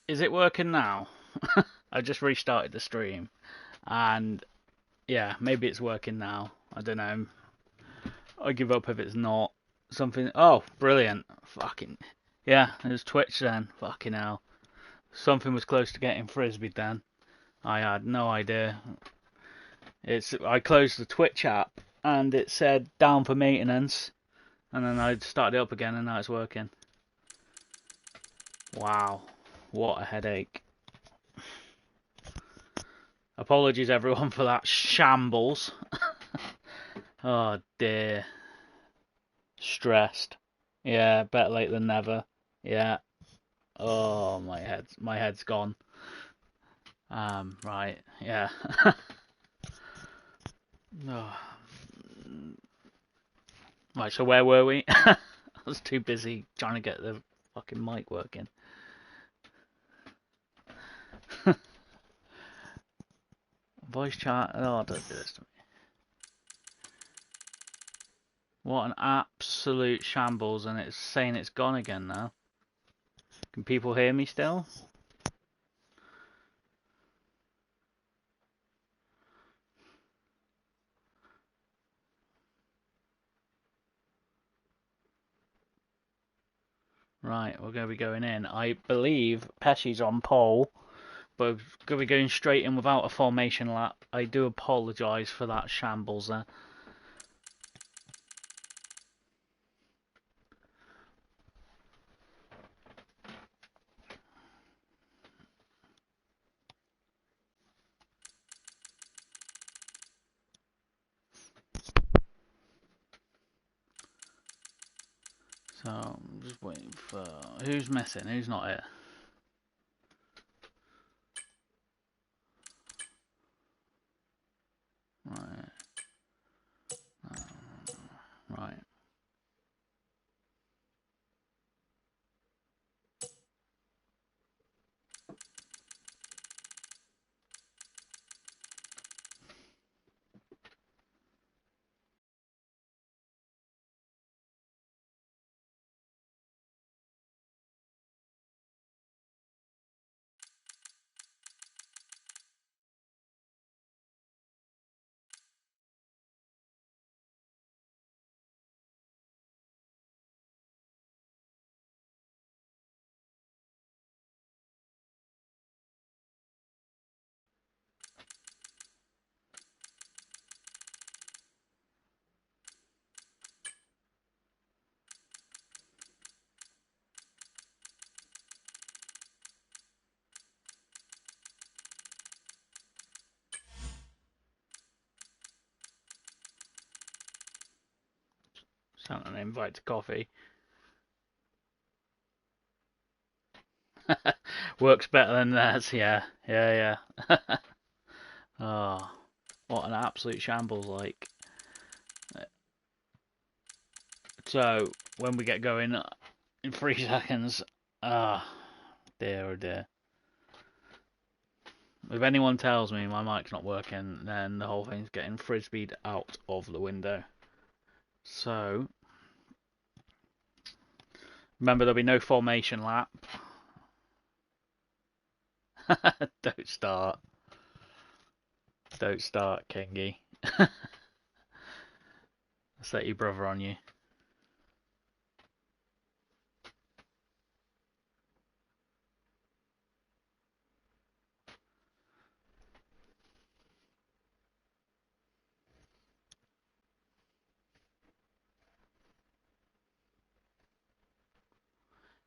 Is it working now? I just restarted the stream, and yeah, maybe it's working now. I don't know. I give up if it's not. Something. Oh, brilliant! Fucking yeah, it was Twitch then. Fucking hell. Something was close to getting frisbeed then. I had no idea. I closed the Twitch app and it said down for maintenance, and then I started it up again and now it's working. Wow, what a headache. Apologies everyone for that shambles. Oh dear. Stressed. Yeah, better late than never. Yeah. Oh, my head's gone. Right. Yeah. Oh. Right, so where were we? I was too busy trying to get the fucking mic working. Voice chat. Oh, don't do this to me. What an absolute shambles, and it's saying it's gone again now. Can people hear me still? Right, we're going to be going in. I believe Pesci's on pole, but we're going to be going straight in without a formation lap. I do apologise for that shambles there. So, I'm just waiting for... Who's missing? Who's not here? Right. Right. Sent an invite to coffee. Works better than theirs, yeah. Yeah, yeah. Oh, what an absolute shambles, like. So, when we get going in 3 seconds, ah, dear, oh dear. If anyone tells me my mic's not working, then the whole thing's getting frisbeed out of the window. So, remember there'll be no formation lap. Don't start. Don't start, Kingy. Set your brother on you.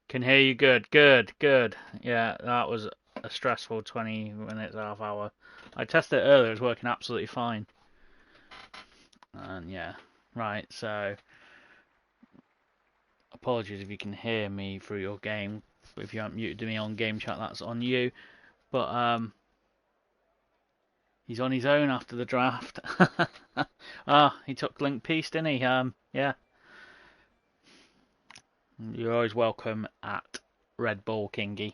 Can hear you good, good, good. Yeah, that was a stressful 20 minutes, half hour. I tested it earlier, it was working absolutely fine. And yeah, right, so apologies if you can hear me through your game. If you haven't muted me on game chat, that's on you. But he's on his own after the draft. He took Link Peace, didn't he? Yeah. You're always welcome at Red Bull Kingy.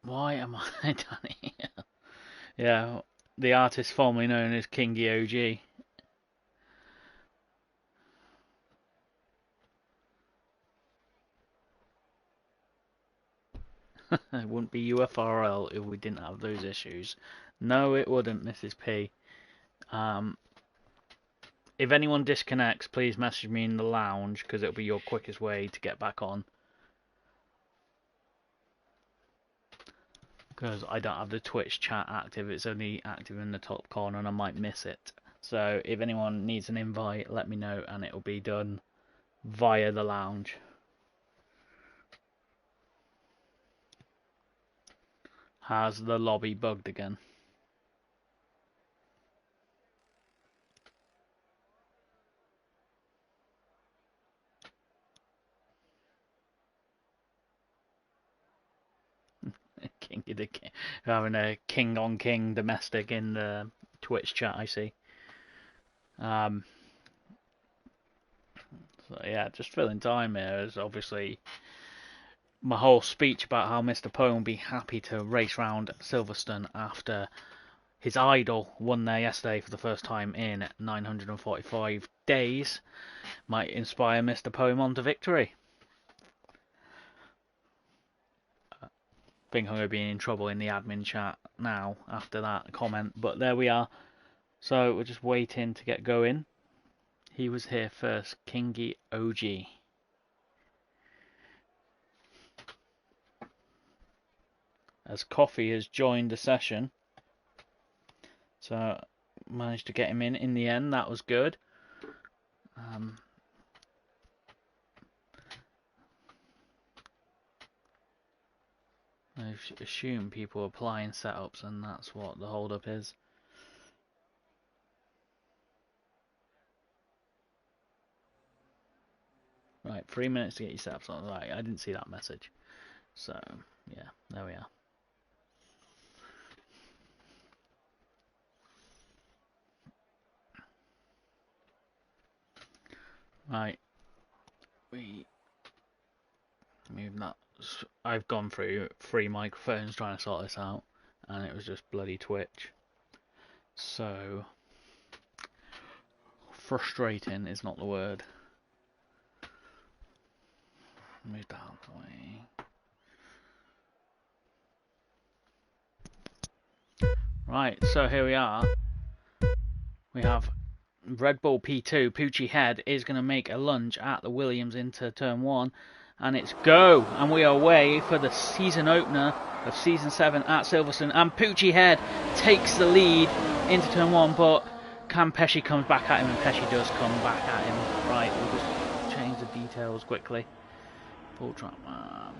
Why am I down here? Yeah, the artist formerly known as Kingy OG. It wouldn't be UFRL if we didn't have those issues. No, it wouldn't, Mrs. P. If anyone disconnects, please message me in the lounge, because it'll be your quickest way to get back on. Because I don't have the Twitch chat active, it's only active in the top corner and I might miss it. So if anyone needs an invite, let me know and it'll be done via the lounge. Has the lobby bugged again? King of the king, having a king on king domestic in the Twitch chat, I see. So yeah, just filling time here is obviously my whole speech about how Mr. Poe will be happy to race round Silverstone after his idol won there yesterday for the first time in 945 days might inspire Mr. Poe on to victory. I think I'm going to be in trouble in the admin chat now after that comment, but there we are. So we're just waiting to get going. He was here first, Kingy OG. As Coffee has joined the session. So managed to get him in the end, that was good. I assume people are applying setups and that's what the hold-up is. Right, 3 minutes to get your setups on. Right, I didn't see that message. So, yeah, there we are. Right, we move that. I've gone through 3 microphones trying to sort this out, and it was just bloody Twitch. So, frustrating is not the word. Move that out of the way. Right, so here we are. We have Red Bull P2. Poochie Head is going to make a lunge at the Williams into turn 1. And it's go! And we are away for the season opener of Season 7 at Silverstone. And Poochie Head takes the lead into turn 1, but Cam Pesci comes back at him, and Pesci does come back at him. Right, we'll just change the details quickly. Full track man.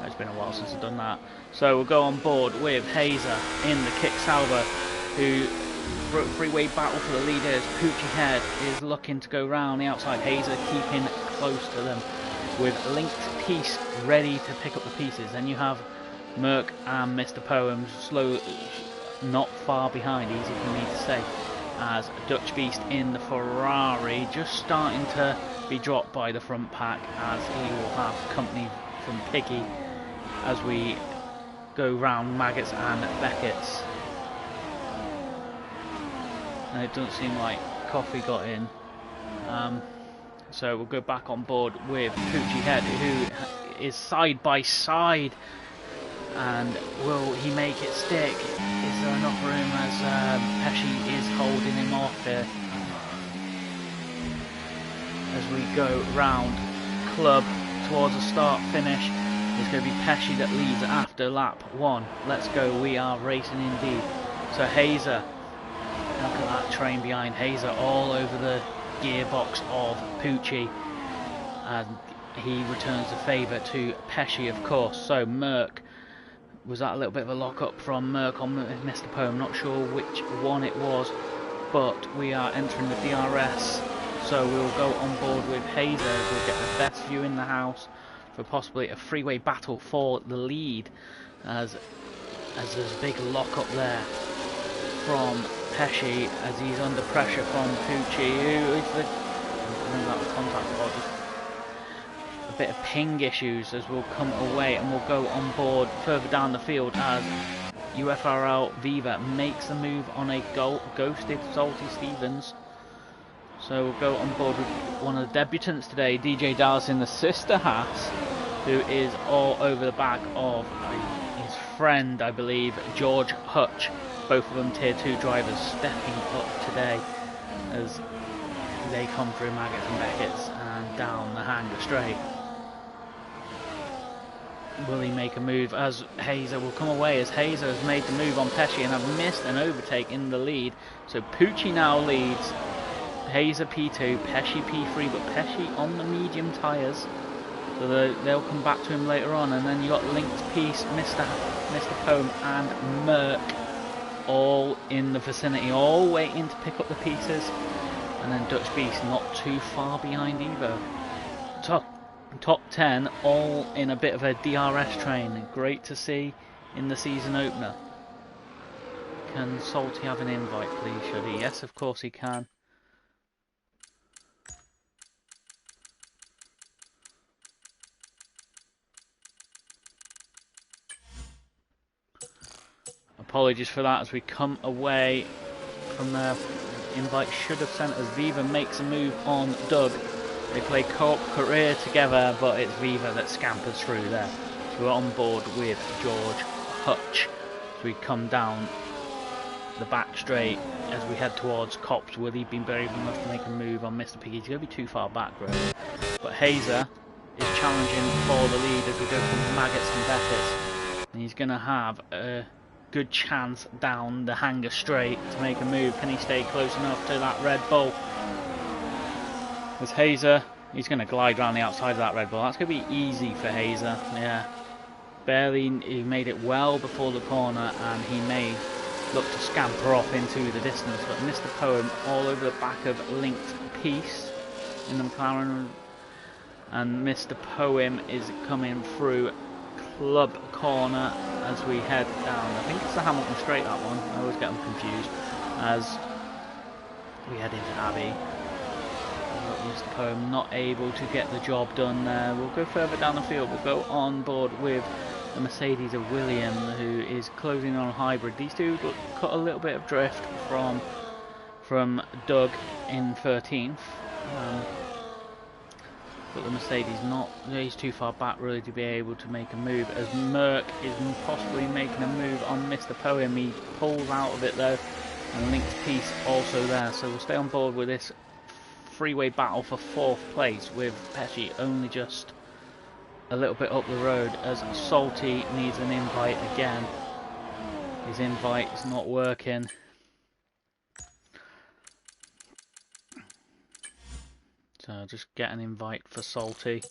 It's been a while since I've done that. So we'll go on board with Hazer in the Kick Sauber, who freeway battle for the leaders. Poochie Head is looking to go round the outside. Hazer keeping close to them with Linked Piece ready to pick up the pieces. Then you have Merc and Mr. Poems slow, not far behind, easy for me to say, as Dutch Beast in the Ferrari just starting to be dropped by the front pack, as he will have company from Piggy as we go round Maggots and Beckett's. And it doesn't seem like Coffee got in. So we'll go back on board with Poochie Head, who is side by side. And will he make it stick? Is there enough room as Pesci is holding him off here? As we go round Club towards the start finish, it's going to be Pesci that leads after lap 1. Let's go, we are racing indeed. So Hazer, look at that train behind Hazer, all over the gearbox of Poochie, and he returns the favour to Pesci, of course. So Merc, was that a little bit of a lock-up from Merc on Mr. Poe? I'm not sure which one it was, but we are entering the DRS, so we'll go on board with Hazer. We'll get the best view in the house for possibly a freeway battle for the lead, as there's a big lock-up there from Pesci as he's under pressure from Poochie, who is the contact, or just a bit of ping issues as we'll come away, and we'll go on board further down the field as UFRL Viva makes the move on a ghosted Salty Stevens. So we'll go on board with one of the debutants today, DJ Dallas in the sister Haas, who is all over the back of his friend, I believe, George Hutch. Both of them Tier 2 drivers stepping up today as they come through Maggots and Beckett's and down the Hanger Straight. Will he make a move as Hazer will come away, as Hazer has made the move on Pesci and have missed an overtake in the lead. So Pucci now leads, Hazer P2, Pesci P3, but Pesci on the medium tyres. So they'll come back to him later on, and then you got Linked Piece, Mr. Poem and Merc all in the vicinity, all waiting to pick up the pieces. And then Dutch Beast not too far behind either. Top 10 all in a bit of a DRS train. Great to see in the season opener. Can Salty have an invite, please? Should he? Yes, of course he can. Apologies for that as we come away from the invite should have sent us. Viva makes a move on Doug. They play co-op career together, but it's Viva that scampers through there. So we're on board with George Hutch. So we come down the back straight as we head towards Cops. Will he be brave enough to make a move on Mr. Piggy? He's going to be too far back, really. But Hazer is challenging for the lead as we go from Maggots and Beckett's. And he's going to have a good chance down the Hanger Straight to make a move. Can he stay close enough to that Red Bull? As Hazer, he's going to glide around the outside of that Red Bull. That's going to be easy for Hazer. Yeah, barely. He made it well before the corner, and he may look to scamper off into the distance. But Mr. Poem all over the back of Linked Piece in the McLaren, and Mr. Poem is coming through Club Corner as we head down. I think it's the Hamilton Straight, that one. I always get them confused as we head into Abbey. Mr. Poem not able to get the job done there. We'll go further down the field. We'll go on board with the Mercedes of William, who is closing on hybrid. These two cut a little bit of drift from Doug in 13th. But the Mercedes he's too far back really to be able to make a move, as Merc is possibly making a move on Mr. Poem. He pulls out of it though, and Linked Piece also there. So we'll stay on board with this freeway battle for 4th place, with Pesci only just a little bit up the road, as Salty needs an invite again. His invite is not working. So I'll just get an invite for Salty.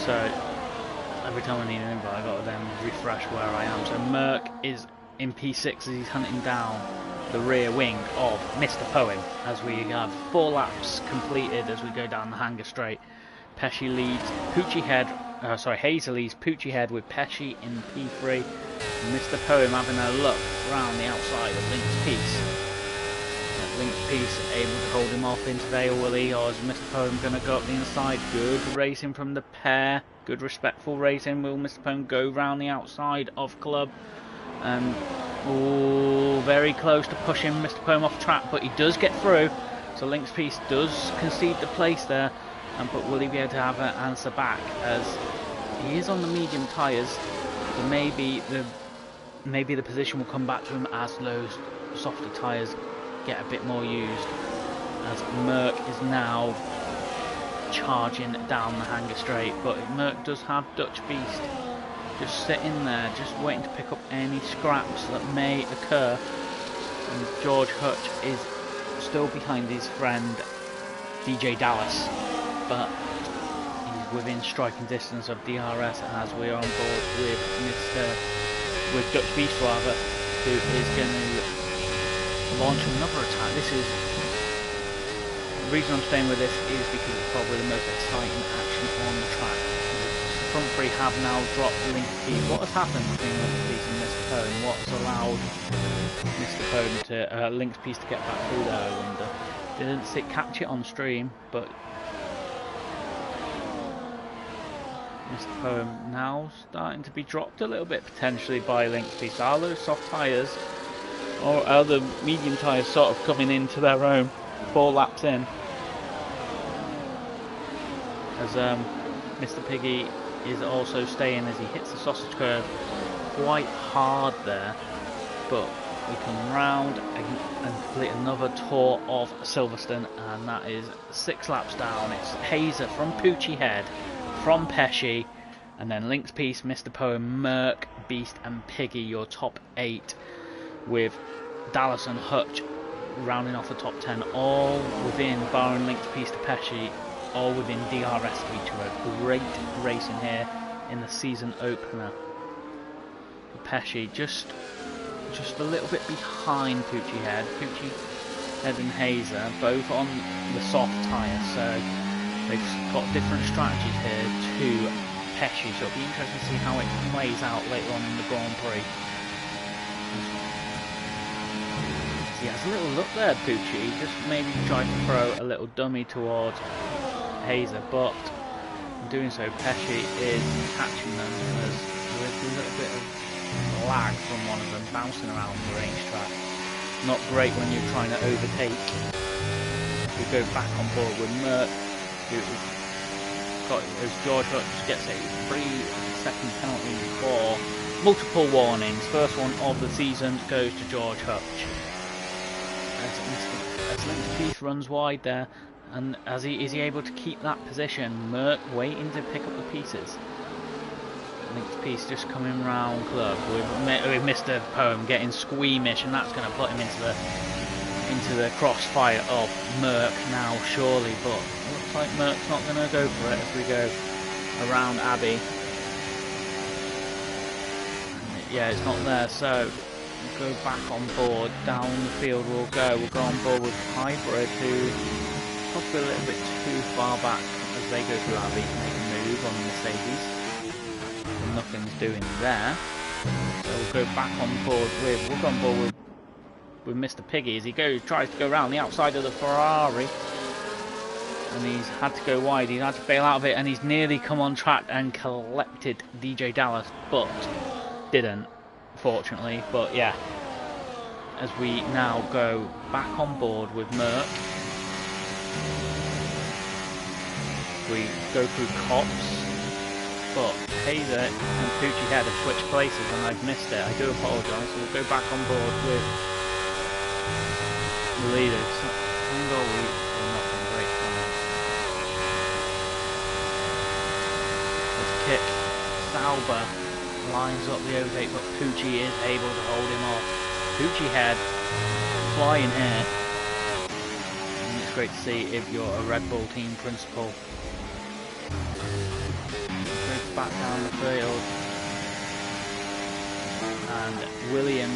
So every time I need an invite, I've got to then refresh where I am. So Merc is in P6 as he's hunting down the rear wing of Mr. Poem, as we have 4 laps completed as we go down the Hanger Straight. Pesci leads Hazer leads Pucci Head with Pesci in P3. And Mr. Poem having a look around the outside of Linked Piece. Linked Piece able to hold him off into there, will he? Or is Mr. Poem going to go up the inside? Good racing from the pair. Good respectful racing. Will Mr. Poem go round the outside of Club? And very close to pushing Mr. Poem off track, but he does get through. So Linked Piece does concede the place there. But will he be able to have an answer back, as he is on the medium tyres? So maybe the position will come back to him as those softer tyres get a bit more used, as Merc is now charging down the Hanger Straight. But Merc does have Dutch Beast just sitting there, just waiting to pick up any scraps that may occur. And George Hutch is still behind his friend DJ Dallas, but he's within striking distance of DRS as we are on board with Dutch Beast rather, who is going to launch another attack. This is the reason I'm staying with this, is because it's probably the most exciting action on the track. The front three have now dropped Linked Piece. What has happened between Linked Piece and Mr. Poem? What's allowed Mr. Poem to Linked Piece to get back through there, I wonder? Didn't catch it on stream, but Mr. Poem now starting to be dropped a little bit potentially by Link's Piece. Are those soft tyres, or are the medium tyres sort of coming into their own 4 laps in? As Mr. Piggy is also staying as he hits the sausage curve quite hard there, but we come round and complete another tour of Silverstone, and that is 6 laps down. It's Hazer from Poochie Head, from Pesci, and then Link's Piece, Mr. Poem, Merc, Beast and Piggy, your top 8, with Dallas and Hutch rounding off the top 10, all within, barring Link's Piece to Pesci, all within DRS of each other. Great racing here in the season opener. Pesci just a little bit behind Poochie Head. Poochie Head and Hazer both on the soft tyre, so they've got different strategies here to Pesci, so it'll be interesting to see how it plays out later on in the Grand Prix. He has a little look there, Poochie, just maybe try to throw a little dummy towards Hazer, but in doing so Pesci is catching them as there's a little bit of lag from one of them bouncing around the racetrack. Not great when you're trying to overtake. We go back on board with Merc, who got, as George Hutch gets a 3-second penalty for multiple warnings. First one of the season goes to George Hutch. As Link's Piece runs wide there, and is he able to keep that position? Merc waiting to pick up the pieces. Link's Piece just coming round club with Mr. Poem getting squeamish, and that's going to put him into the crossfire of Merc now, surely. But it looks like Merc's not going to go for it as we go around Abbey. And yeah, it's not there, so we'll go back on board. Down the field we'll go. We'll go on board with Hybrid, who possibly a little bit too far back as they go through Abbey to make a move on the Mercedes. Nothing's doing there, so we'll go back on board with Mr. Piggy as he tries to go around the outside of the Ferrari, and he's had to go wide. He's had to bail out of it, and he's nearly come on track and collected DJ Dallas, but didn't, fortunately. But yeah, as we now go back on board with Merc, we go through Cops. But Hazer and Poochie Head have switched places and I've missed it. I do apologise. So we'll go back on board with the leaders. Single week will not be great for us. As Kick Sauber lines up the overtake, but Poochie is able to hold him off. Poochie Head flying here. And it's great to see if you're a Red Bull team principal. Back down the field, and William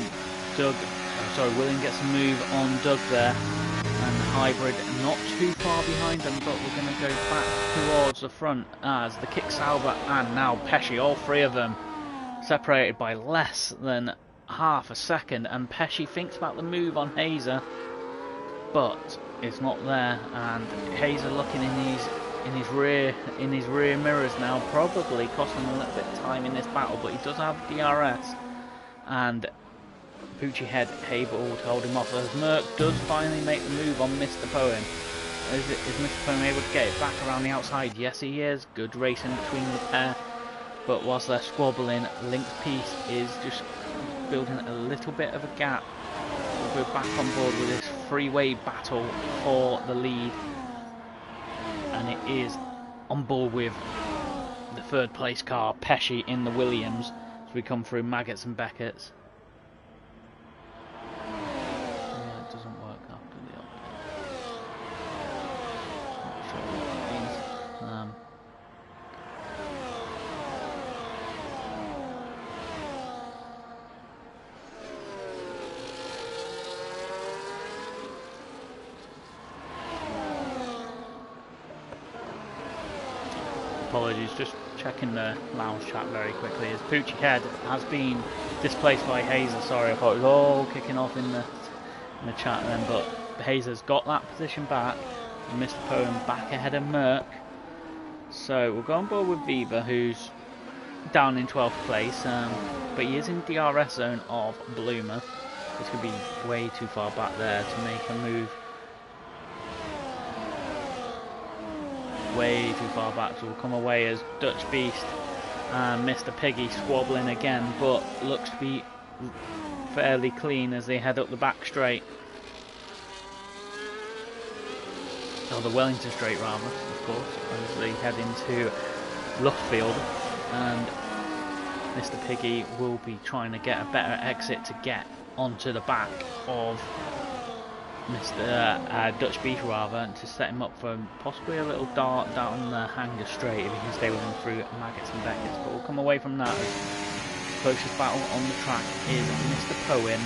gets a move on Doug there, and Hybrid not too far behind them, but we're going to go back towards the front as the Kick Sauber and now Pesci, all 3 of them separated by less than half a second, and Pesci thinks about the move on Hazer, but it's not there, and Hazer looking in his rear mirrors now, probably costing him a little bit of time in this battle, but he does have DRS, and Poochie Head able to hold him off as Merc does finally make the move on Mr. Poem. Is Mr. Poem able to get it back around the outside? Yes, he is. Good racing between the pair, but whilst they're squabbling, Link's Piece is just building a little bit of a gap. We'll go back on board with this freeway battle for the lead, and it is on board with the 3rd place car, Pesci in the Williams, as we come through Maggots and Beckett's. Yeah, it doesn't work after the update. Not sure what that means. Apologies, just checking the lounge chat very quickly as Poochie Head has been displaced by Hazer. Sorry, I thought it was all kicking off in the chat then, but Hazer's got that position back, and Mr. Poem back ahead of Merc, So we'll go on board with Viva, who's down in 12th place, but he is in DRS zone of Bloomer. It's going to be way too far back there to make a move. Way too far back, so we'll come away as Dutch Beast and Mr. Piggy squabbling again, but looks to be fairly clean as they head up the back straight. Or the Wellington straight rather, of course, as they head into Luffield, and Mr. Piggy will be trying to get a better exit to get onto the back of Mr. Dutch Beast rather, and to set him up for possibly a little dart down the hanger straight if he can stay with him through Maggots and Beckett's. But we'll come away from that as closest battle on the track is Mr. Poem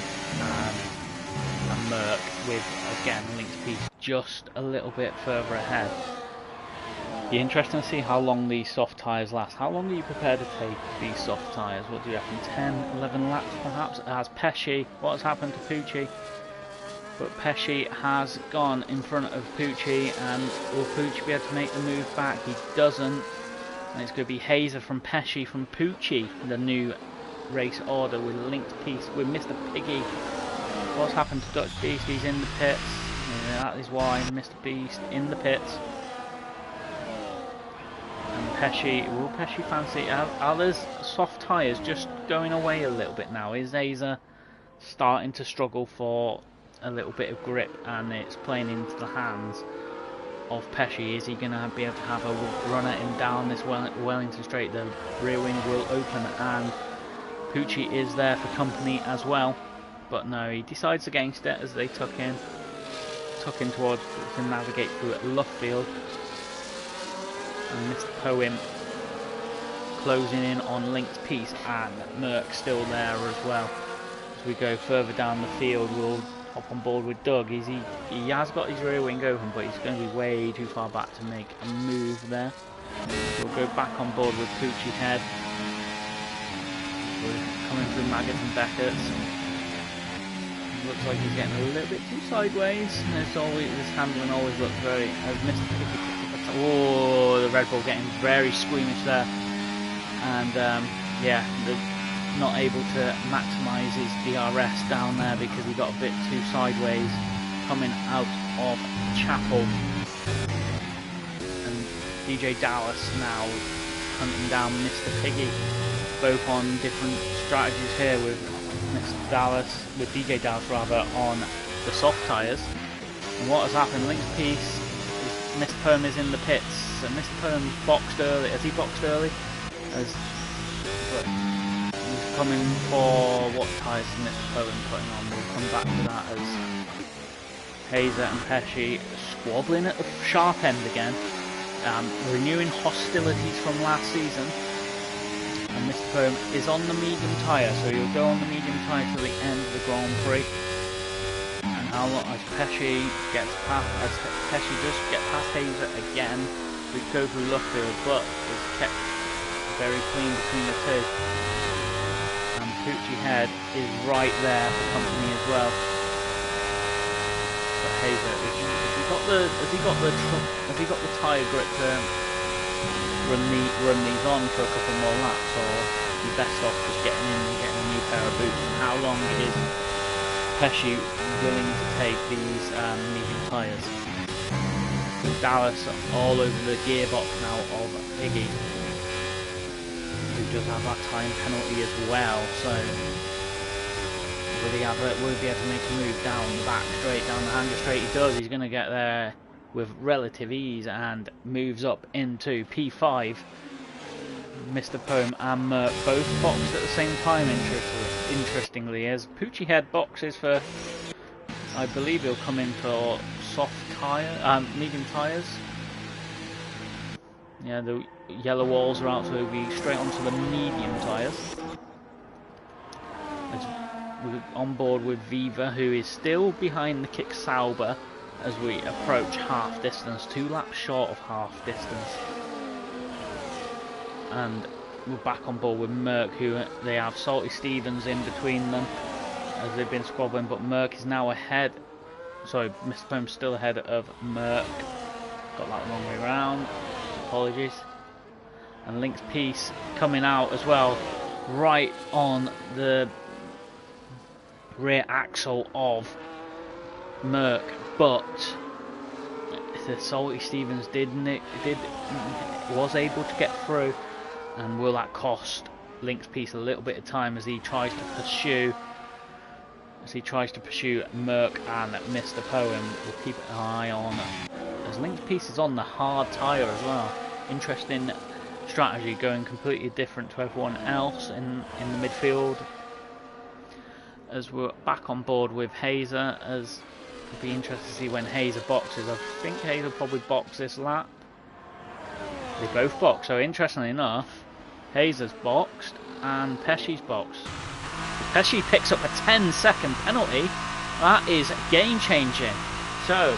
and Merc, with again Link's Piece just a little bit further ahead. Be interesting to see how long these soft tyres last. How long are you prepared to take these soft tyres? What do you reckon? 10, 11 laps perhaps? As Pesci, what has happened to Pucci? But Pesci has gone in front of Pucci, and will Pucci be able to make the move back? He doesn't, and it's going to be Hazer from Pesci from Pucci, the new race order with Link's Piece with Mr. Piggy. What's happened to Dutch Beast? He's in the pits. Yeah, that is why Mr. Beast in the pits. And Pesci, will Pesci fancy? Are those soft tyres just going away a little bit now? Is Hazer starting to struggle for a little bit of grip, and it's playing into the hands of Pesci? Is he going to be able to have a run at him down this Wellington straight? The rear wing will open, and Pucci is there for company as well. But no, he decides against it as they tuck in towards to navigate through at Luffield. And Mr. Poem closing in on Link's Piece, and Merc still there as well. As we go further down the field, we'll hop on board with Doug. He has got his rear wing open, but he's going to be way too far back to make a move there. We'll go back on board with Pucci Head. We're coming through Maggots and Beckett's. Looks like he's getting a little bit too sideways. His handling always looks very... As Mr. Piggy, oh, the Red Bull getting very squeamish there. And yeah, not able to maximise his DRS down there because he got a bit too sideways coming out of Chapel. And DJ Dallas now hunting down Mr. Piggy, both on different strategies here, with Mr. Dallas, with DJ Dallas rather, on the soft tyres. And what has happened? Link's Piece is Mr. Poem is in the pits, and Mr. Poem boxed early. Has he boxed early? He's coming for what tyres is Mr. Poem putting on? We'll come back to that as Hazer and Pesci squabbling at the sharp end again, renewing hostilities from last season. And Mr. Poem is on the medium tyre, so he'll go on the medium tyre till the end of the Grand Prix. And how long as Pesci gets past, as Pesci does get past Hazer again, we go through Luffield, but it's kept very clean between the two. And Pucci Head is right there for company as well. But Hazer, has he got the tyre grip to run these on for a couple more laps, or is he best off just getting in and getting a new pair of boots? And how long is Pesci willing to take these medium tyres? Dallas all over the gearbox now of Piggy, who does have that time penalty as well, so will he be able to make a move down the back straight, down the hanger straight? He does. He's going to get there with relative ease and moves up into P5. Mr. Poem and Merc both boxed at the same time, interestingly, as Pucci Head boxes for, I believe he'll come in for soft tyre, medium tyres. Yeah, the yellow walls are out, so he'll be straight onto the medium tyres. We're on board with Viva, who is still behind the Kick Sauber as we approach half distance, 2 laps short of half distance. And we're back on board with Merc, who they have Salty Stevens in between them as they've been squabbling, but Merc is now ahead. Sorry, Mr. Poem's still ahead of Merc. Got that the wrong way around. Apologies. and Link's piece coming out as well, right on the rear axle of Merc, but the Salty Stevens was able to get through, and will that cost Link's piece a little bit of time as he tries to pursue Merc and Mr. Poem. We'll keep an eye on, as Link's piece is on the hard tyre as well. Interesting strategy, going completely different to everyone else in the midfield. As we're back on board with Hazer, as it'll be interesting to see when Hazer boxes. I think Hazer will probably box this lap. They both box, so interestingly enough, Hazer's boxed and Pesci's boxed. If Pesci picks up a 10-second penalty, that is game changing. So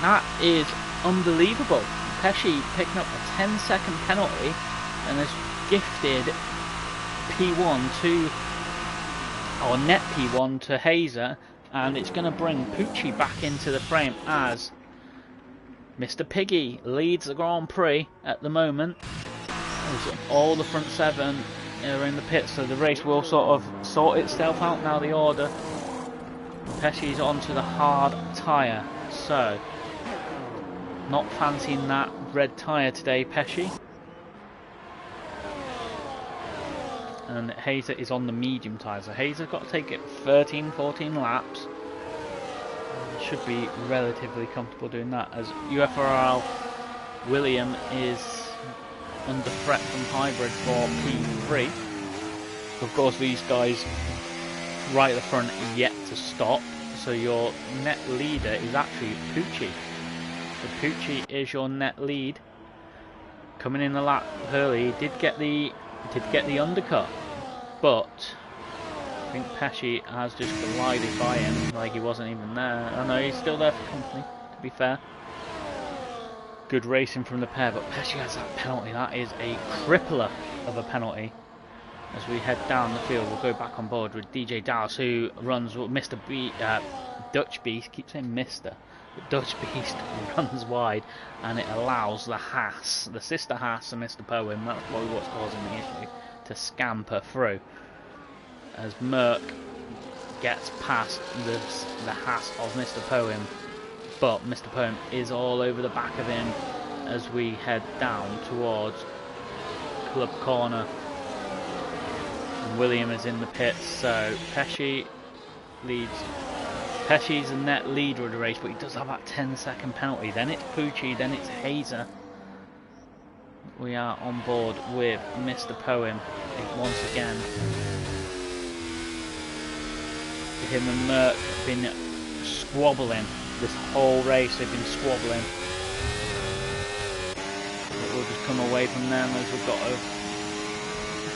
that is unbelievable. Pesci picking up a 10-second penalty and has gifted P1 to, or net P1 to Hazer, and it's going to bring Pucci back into the frame as Mr. Piggy leads the Grand Prix at the moment. As all the front seven are in the pits, so the race will sort of sort itself out now, the order. Pesci's onto the hard tyre, so not fancying that red tyre today, Pesci. And Hazer is on the medium tyre, so Hazer's got to take it 13-14 laps. Should be relatively comfortable doing that, as UFRL William is under threat from hybrid for P3. Of course, these guys right at the front yet to stop, so your net leader is actually Pucci. So Pucci is your net lead. Coming in the lap early, did get the undercut, but I think Pesci has just glided by him like he wasn't even there. I know he's still there for company, to be fair. Good racing from the pair, but Pesci has that penalty. That is a crippler of a penalty. As we head down the field, we'll go back on board with DJ Dallas, who runs Mr. Dutch Beast. Keep saying Mr. But Dutch Beast runs wide, and it allows the Haas, the sister Haas and Mr. Poem, that's probably what's causing the issue, to scamper through. As Merc gets past the Haas of Mr. Poem, but Mr. Poem is all over the back of him as we head down towards Club Corner. And William is in the pits, so Pesci leads. Pesci's the net leader of the race, but he does have that 10-second penalty. Then it's Pucci, then it's Hazer. We are on board with Mr. Poem once again. Him and Merc have been squabbling this whole race. They've been squabbling. But we'll just come away from them as we've got a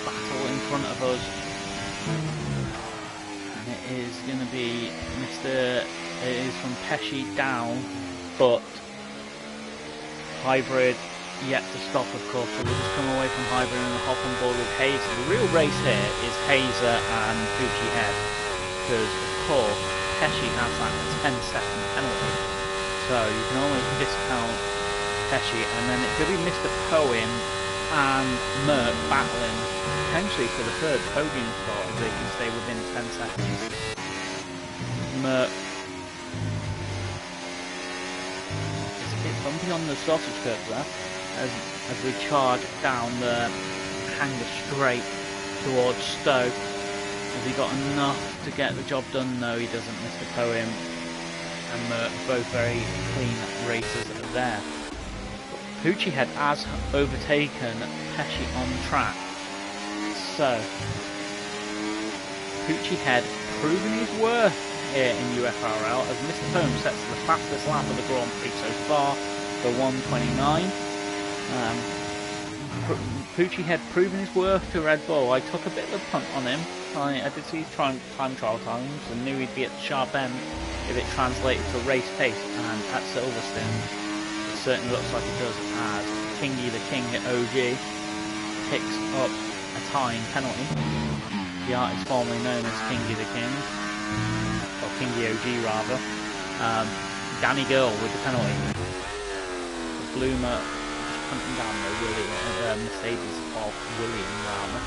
battle in front of us. And it is going to be it is from Pesci down, but Hybrid yet to stop, of course. So we'll just come away from Hybrid and hop on board with Hazer. The real race here is Hazer and Pucci Head, because of course Pesci has that 10-second penalty, so you can almost discount Pesci, and then it could be Mr. Poem and Merc battling potentially for the third podium spot if they can stay within 10 seconds. Merc is a bit bumpy on the sausage curve there as we charge down the Hanger straight towards Stowe. Has he got enough to get the job done? No, he doesn't. Mr. Poem and Merc, both very clean racers there. Pucci Head has overtaken Pesci on track. So, Pucci Head proving his worth here in UFRL as Mr. Poem sets the fastest lap of the Grand Prix so far for 1:29. Pucci Head proving his worth to Red Bull. I took a bit of a punt on him. I did see his time trial times and knew he'd be at the sharp end if it translated to race pace, and at Silverstone it certainly looks like it does, as Kingy the King at OG picks up a time penalty. The artist formerly known as Kingy the King, or Kingy OG rather. Danny Girl with the penalty. Bloomer hunting down the Mercedes of William rather.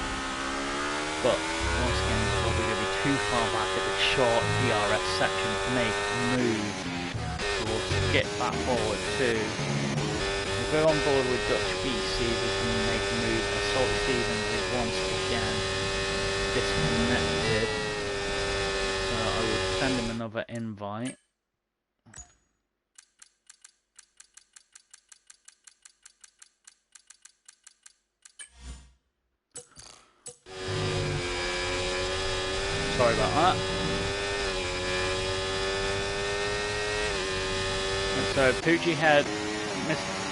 But once again, it's probably going to be too far back at the short DRS section to make a move. So we'll skip that forward to. We'll go on board with Dutch Beast, see if we can make a move. Assault Stevens is once again disconnected. So I will send him another invite. Sorry about that. And so Poochie Head,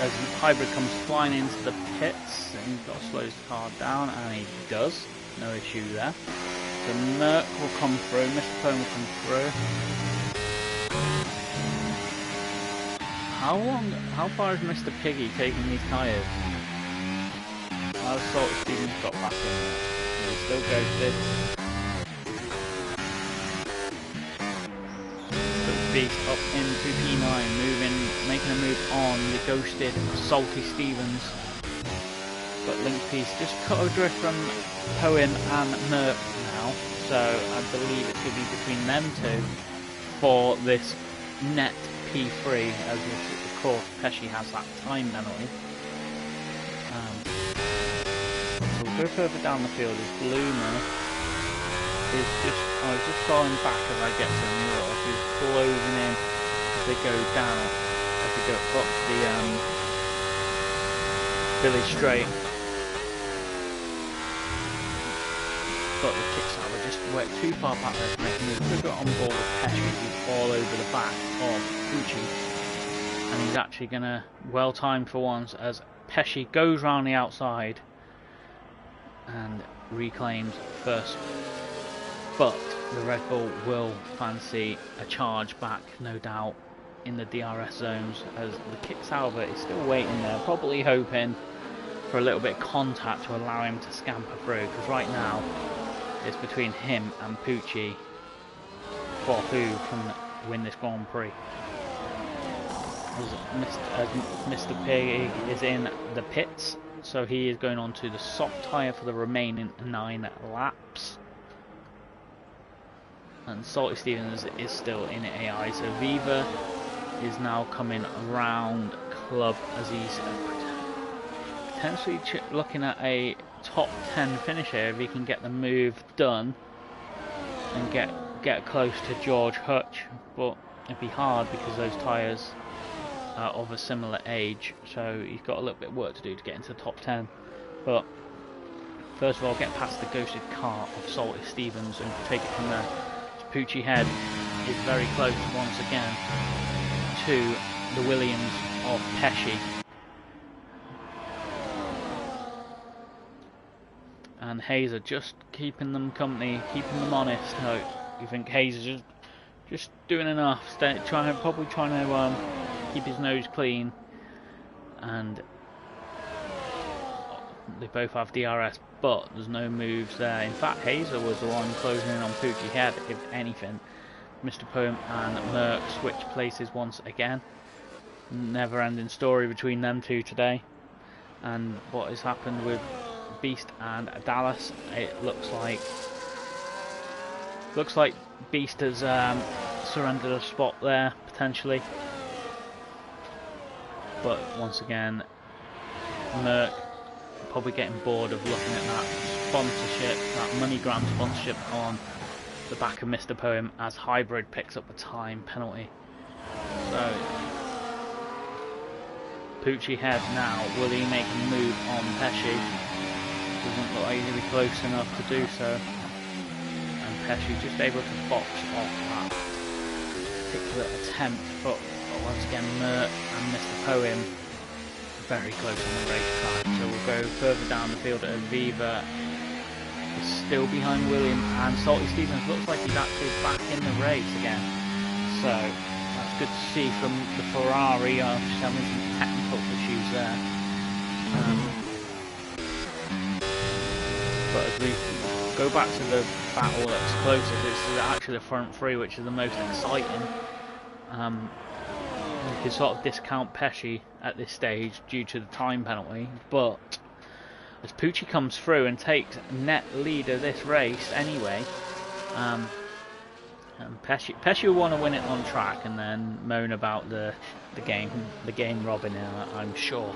as Hybrid comes flying into the pits, and he's got to slow his car down, and he does. No issue there. So Merc will come through, Mr. Pone will come through. How far is Mr. Piggy taking these tyres? How's Salt Stevens got back in there? He still ghosted. Beast up into P9, making a move on the ghosted Salty Stevens. But Link Piece just cut adrift from Poem and Merc now, so I believe it's going to be between them two for this net P3, as of course Pesci has that time penalty. So we'll go further down the field as Bloomer is just, I was just falling back as I get to the mural. He's closing in as they go down, as they go up the village straight. But the kicks out were just went too far back there to make a move. Could got on board with Pesci, who's all over the back of Gucci. And he's actually going to, well timed for once, as Pesci goes round the outside and reclaims first. But the Red Bull will fancy a charge back, no doubt, in the DRS zones, as the kick salver is still waiting there, probably hoping for a little bit of contact to allow him to scamper through, because right now it's between him and Pucci for who can win this Grand Prix. As Mr. Pig is in the pits, so he is going on to the soft tyre for the remaining 9 laps. And Salty Stevens is still in AI, so Viva is now coming around Club as he's potentially looking at a top 10 finish here if he can get the move done and get close to George Hutch, but it'd be hard because those tyres are of a similar age, so he's got a little bit of work to do to get into the top 10. But first of all, get past the ghosted car of Salty Stevens and take it from there. Poochie Head is very close once again to the Williams of Pesci. And Hayes are just keeping them company, keeping them honest. No, you think Hayes is just doing enough, probably trying to keep his nose clean. And they both have DRS, but there's no moves there. In fact, Hazer was the one closing in on Poochie Head, if anything. Mr. Poem and Merc switch places once again. Never ending story between them two today. And what has happened with Beast and Dallas, it looks like Beast has surrendered a spot there, potentially. But once again, Merc probably getting bored of looking at that sponsorship, that MoneyGram sponsorship on the back of Mr. Poem as Hybrid picks up a time penalty. So Poochie Head now, will he make a move on Pesci? Doesn't look like he's going to be close enough to do so. And Pesci just able to box off that particular attempt, but once again Merc and Mr. Poem very close on the racetrack. So we'll go further down the field at Viva. Is still behind William, and Salty Stevens looks like he's actually back in the race again. So that's good to see from the Ferrari. Just having some technical issues there. But as we go back to the battle that's closest, it's actually the front three which is the most exciting. You can sort of discount Pesci at this stage due to the time penalty, but as Pucci comes through and takes net lead of this race anyway, and Pesci will want to win it on track and then moan about the game robbing him, I'm sure.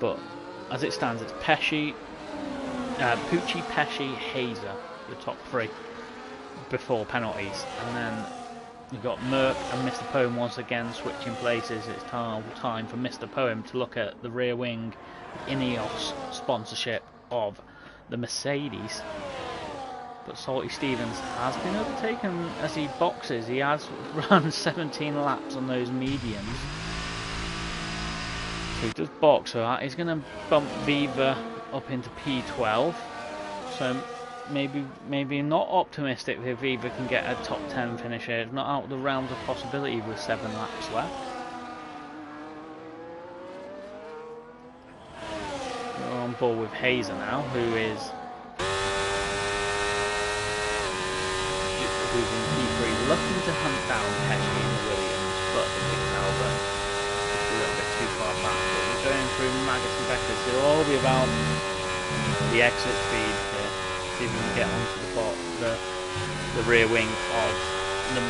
But as it stands, it's Pucci, Pesci, Hazer, the top three before penalties, and then you've got Merck and Mr. Poem once again switching places. It's time for Mr. Poem to look at the rear wing Ineos sponsorship of the Mercedes. But Salty Stevens has been overtaken as he boxes. He has run 17 laps on those mediums. So he does box, so that is going to bump Viva up into P12. So maybe not optimistic if Viva can get a top 10 finish here. It's not out of the realms of possibility with 7 laps left. We're on board with Hazer now, who's in P3, looking to hunt down Pesci and Williams, but the picks Albert just a little bit too far back. But we're going through Maggotts and Beckers, so it'll all be about the exit speed here. See if we can get onto the rear wing of the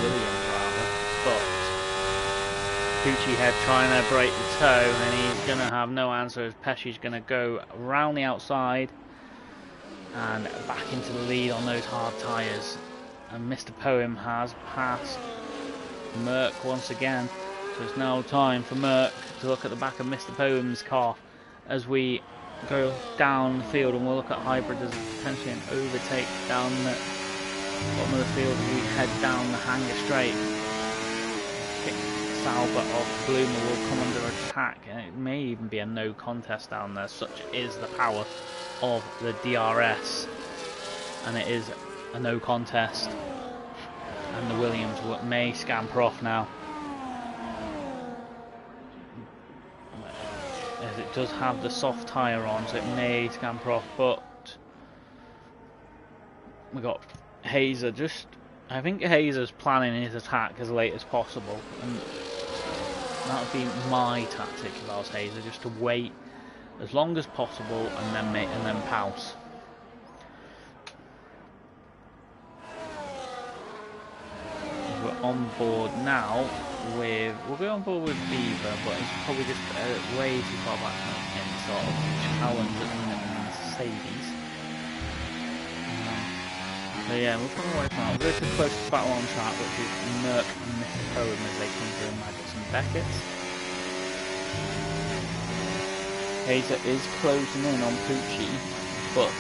Williams rather. But Pucci head trying to break the toe, and he's going to have no answer as Pesci's going to go around the outside and back into the lead on those hard tyres. And Mr. Poem has passed Merck once again, so it's now time for Merck to look at the back of Mr. Poem's car as we go down the field, and we'll look at Hybrid as potentially an overtake down the bottom of the field as we head down the hanger straight. Sauber of Bloomer will come under attack, and it may even be a no contest down there, such is the power of the DRS, and it is a no contest, and the Williams may scamper off now, as it does have the soft tyre on, so it may scamper off. But we got Hazer I think Hazer's planning his attack as late as possible, and that would be my tactic if I was Hazer, just to wait as long as possible and then pounce. We're on board now we'll be on board with Beaver, but it's probably just way too far back from any sort of challenge at the minute in Mercedes. So yeah, we're coming away from that. We're very close to battle on track, which is Merck and Mr. Poem as they come through Maggotts and Beckett. Hazer is closing in on Pucci, but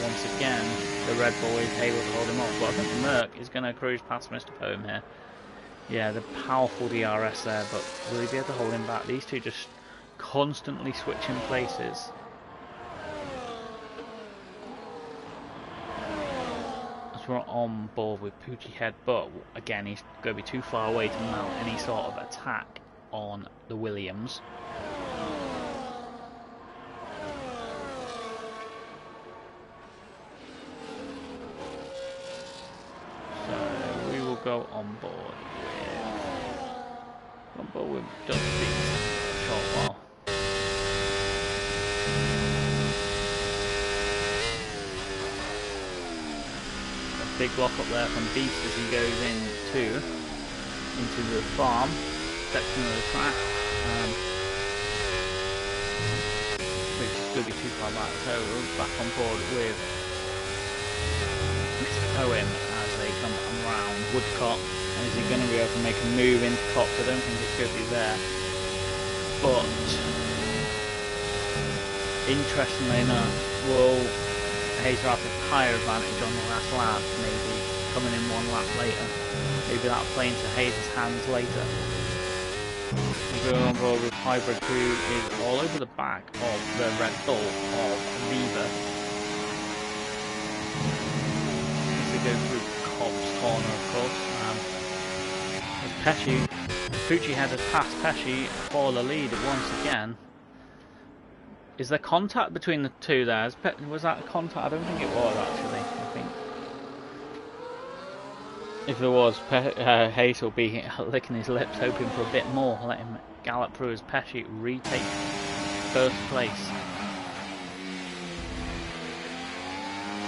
once again the Red Bull is able to hold him off. But I think Merck is going to cruise past Mr. Poem here. Yeah, the powerful DRS there, but will he be able to hold him back? These two just constantly switching places. As we're on board with Pucci head, but again he's going to be too far away to mount any sort of attack on the Williams. Go on board with Dusty for a short while. A big block up there from Beast as he goes into the farm section of the track, which is going to be too far back, so we're back on board with Mr. Poem as they come around Woodcock. And is he going to be able to make a move into Cox? I don't think it's going to be there. But interestingly enough, will Hazer have the tyre advantage on the last lap? Maybe coming in one lap later. Maybe that'll play into Hazer's hands later. We're going on board with Hybrid, who is all over the back of the Red Bull of Viva. Go through Cobb's corner, of course. As Pucci had to pass Pesci for the lead once again. Is there contact between the two there? Was that contact? I don't think it was actually. I think If there was, Hayes will be licking his lips, hoping for a bit more. Let him gallop through as Pesci retake first place.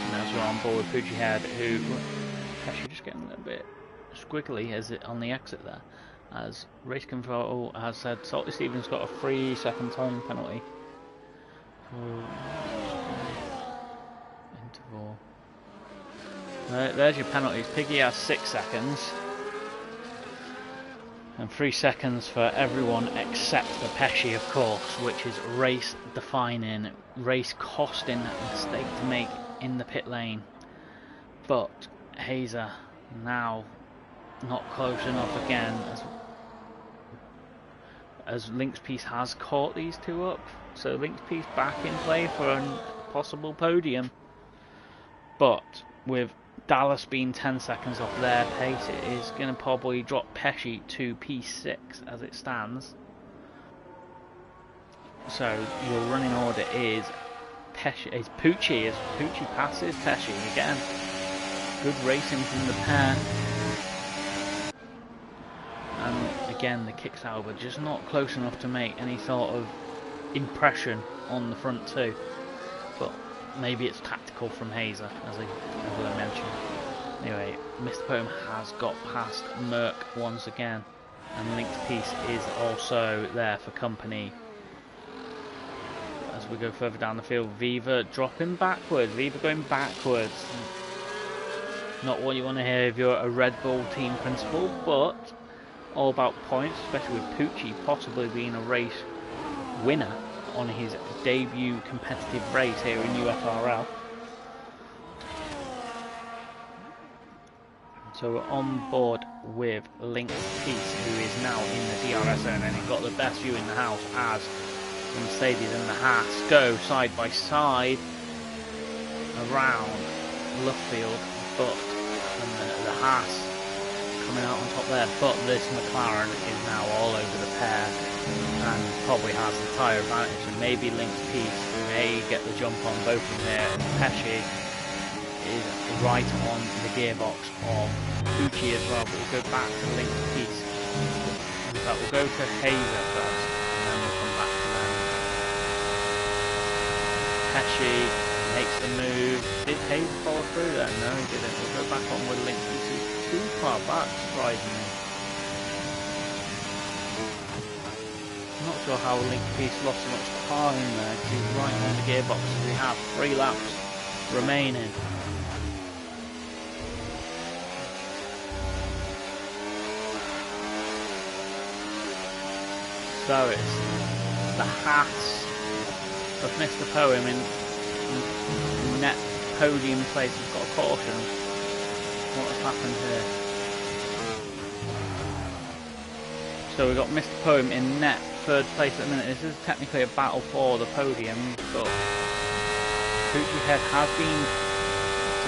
And as we're on board with Pucci Head, who Pesci just getting a little bit squiggly as it on the exit there. As race control has said, Salty Stevens got a 3-second time penalty. Interval. There's your penalties. Piggy has 6 seconds. And 3 seconds for everyone except for Pesci, of course, which is race defining, race costing mistake to make in the pit lane. But Hazer now not close enough again, as Link's Piece has caught these two up. So Link's Piece back in play for a possible podium. But with Dallas being 10 seconds off their pace, it is going to probably drop Pesci to P6 as it stands. So your running order is Pesci, is Pucci, as Pucci passes Pesci again. Good racing from the pair. And again the kick Sauber just not close enough to make any sort of impression on the front two. But maybe it's tactical from Hazer, as I mentioned. Anyway, Mr. Pome has got past Merck once again, and Link's Piece is also there for company. As we go further down the field, Viva dropping backwards, Viva going backwards. Not what you want to hear if you're a Red Bull team principal, but all about points, especially with Pucci possibly being a race winner on his debut competitive race here in UFRL. So we're on board with Link's Piece, who is now in the DRS zone, and he's got the best view in the house as the Mercedes and the Haas go side by side around Luffield, but the Haas coming out on top there, but this McLaren is now all over the pair and probably has the tyre advantage, and maybe Link's Piece may get the jump on both of them here. Pesci is right on the gearbox of Pucci as well, but we'll go back to Link's Piece. In fact, we'll go to Hazer first, and then we'll come back to them. Pesci makes the move. Did Hazer follow through there? No, he didn't. We'll go back on with Link's Piece. He's too far back, surprisingly. I'm not sure how Link's Piece lost so much time there, because he's right on the gearbox. We have 3 laps remaining. So it's the Haas of Mr. Poem in net podium place. We've got a caution. What has happened here? So we've got Mr. Poem in net 3rd place at the minute. This is technically a battle for the podium, but Pucci Head has been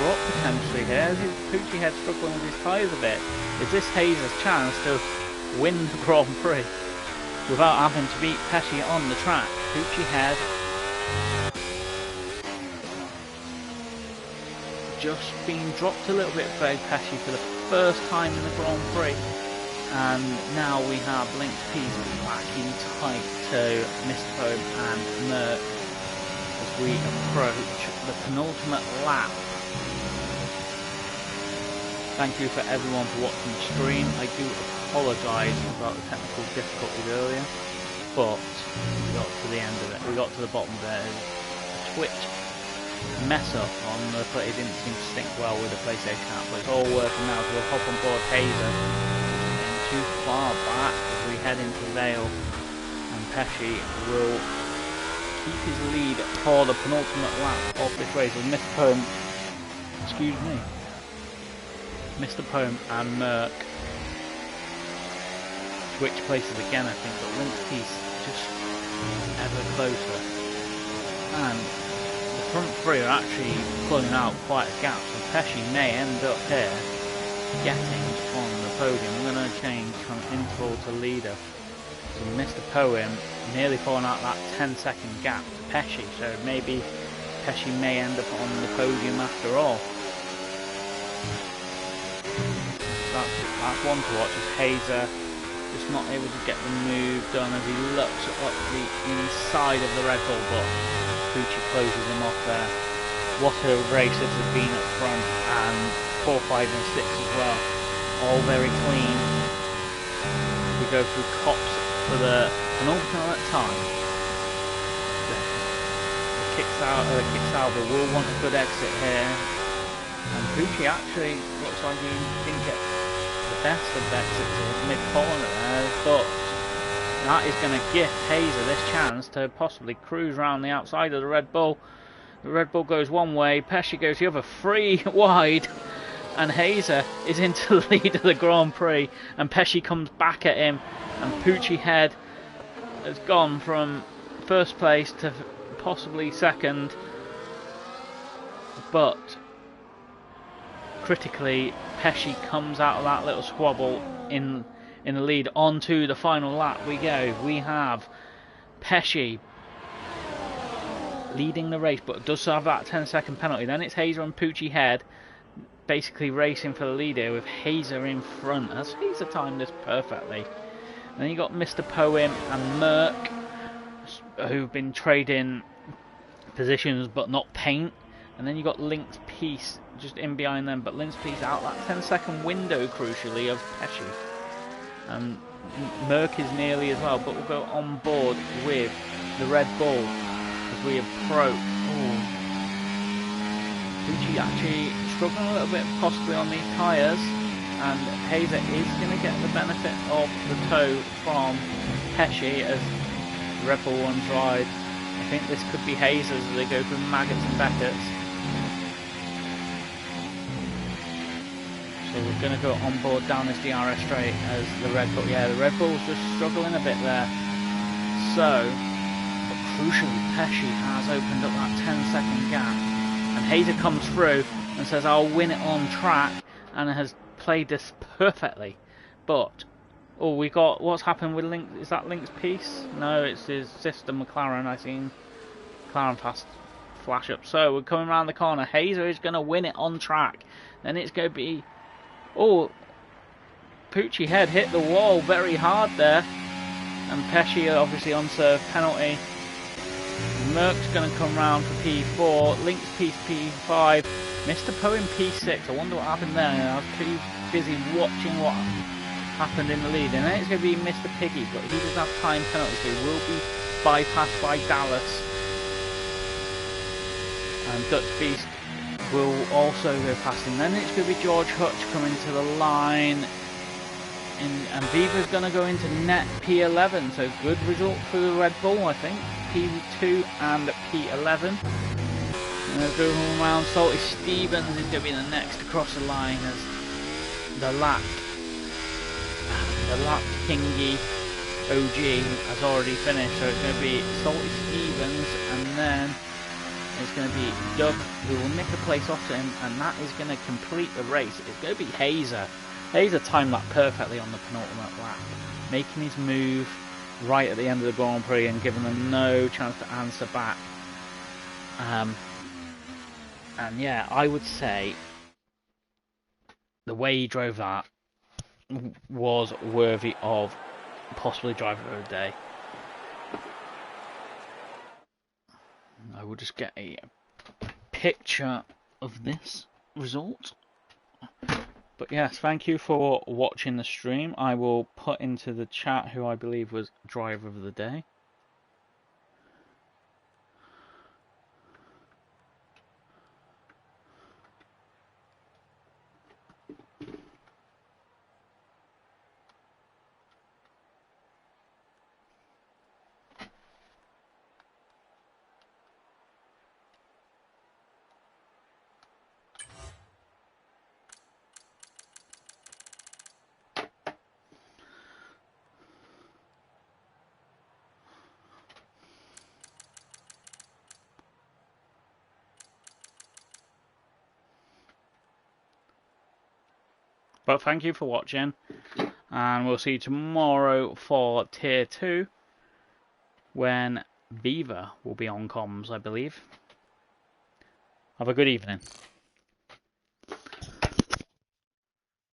dropped potentially here. Pucci Head struggling with his tyres a bit. Is this Hazer's chance to win the Grand Prix without having to beat Pesci on the track? Pucci Head just been dropped a little bit by Pesci for the first time in the Grand Prix, and now we have Link's Piece backing tight to Mr. Poem and Merck as we approach the penultimate lap. Thank you for everyone for watching the stream. I do apologise about the technical difficulties earlier, but we got to the end of it. We got to the bottom there. A Twitch mess up on the it didn't seem to sync well with the PlayStation app, but it's all working now. So we'll hop on board Hazer. Getting too far back as we head into Vale, and Pesci will keep his lead for the penultimate lap of this race with Mr. Poem. Excuse me. Mr. Poem and Merck switch places again, I think, but Link's Piece just ever closer. And the front three are actually pulling out quite a gap, so Pesci may end up here getting on the podium. I'm going to change from interval to leader. So Mr. Poem nearly falling out that 10-second gap to Pesci, so maybe Pesci may end up on the podium after all. that's one to watch. Is Hazer just not able to get the move done as he looks up the inside of the Red Bull, but Pucci closes him off there. What a race it has been up front, and 4, 5 and 6 as well. All very clean. We go through Cops for the penultimate time. The Kicksauber will want a good exit here. And Pucci actually looks like he didn't get the best of exits in mid-corner there, but that is going to gift Hazer this chance to possibly cruise around the outside of the Red Bull. The Red Bull goes one way, Pesci goes the other, 3 wide, and Hazer is into the lead of the Grand Prix, and Pesci comes back at him, and Pucci Head has gone from first place to possibly second, but critically, Pesci comes out of that little squabble in the lead. Onto the final lap we go. We have Pesci leading the race, but does have that 10-second penalty. Then it's Hazer and Pucci Head basically racing for the lead here, with Hazer in front, as Hazer timed this perfectly. And then you got Mr. Poem and Merck, who've been trading positions but not paint. And then you got Link's Piece just in behind them, but Link's Piece out that 10-second window, crucially, of Pesci. And Merck is nearly as well, but we'll go on board with the Red Bull as we approach. Pucci actually struggling a little bit possibly on these tyres, and Hazer is going to get the benefit of the tow from Pesci as the Red Bull runs wide. I think this could be Hazer's as they go through Maggots and Beckett's. So we're going to go on board down this DRS straight as the Red Bull, the Red Bull's just struggling a bit there. So, but crucially, Pesci has opened up that 10-second gap, and Hazer comes through and says, I'll win it on track, and has played this perfectly. But, we got, what's happened with Link? Is that Link's Piece? No, it's his sister McLaren. I seen McLaren fast flash up. So we're coming around the corner. Hazer is going to win it on track. Then it's going to be, Pucci Head hit the wall very hard there, and Pesci obviously on serve penalty. Merck's going to come round for P4, Link's Piece P5, Mr. Poem P6. I wonder what happened there. I was pretty busy watching what happened in the lead, and then it's going to be Mr. Piggy, but he does have time penalty, so he will be bypassed by Dallas. And Dutch Beast will also go past him. Then it's going to be George Hutch coming to the line, and Viva's going to go into net P11, so good result for the Red Bull, I think. P2 and P11. And they'll go around. Salty Stevens is going to be the next to cross the line as the lap Kingy OG has already finished. So it's going to be Salty Stevens, and then it's going to be Doug who will nick a place off him, and that is going to complete the race. It's going to be Hazer. Hazer timed that perfectly on the penultimate lap, making his move right at the end of the Grand Prix and giving them no chance to answer back. And yeah, I would say the way he drove that was worthy of possibly driver of the day. I will just get a picture of this result. But yes, thank you for watching the stream. I will put into the chat who I believe was driver of the day. But thank you for watching, and we'll see you tomorrow for Tier 2, when Viva will be on comms, I believe. Have a good evening.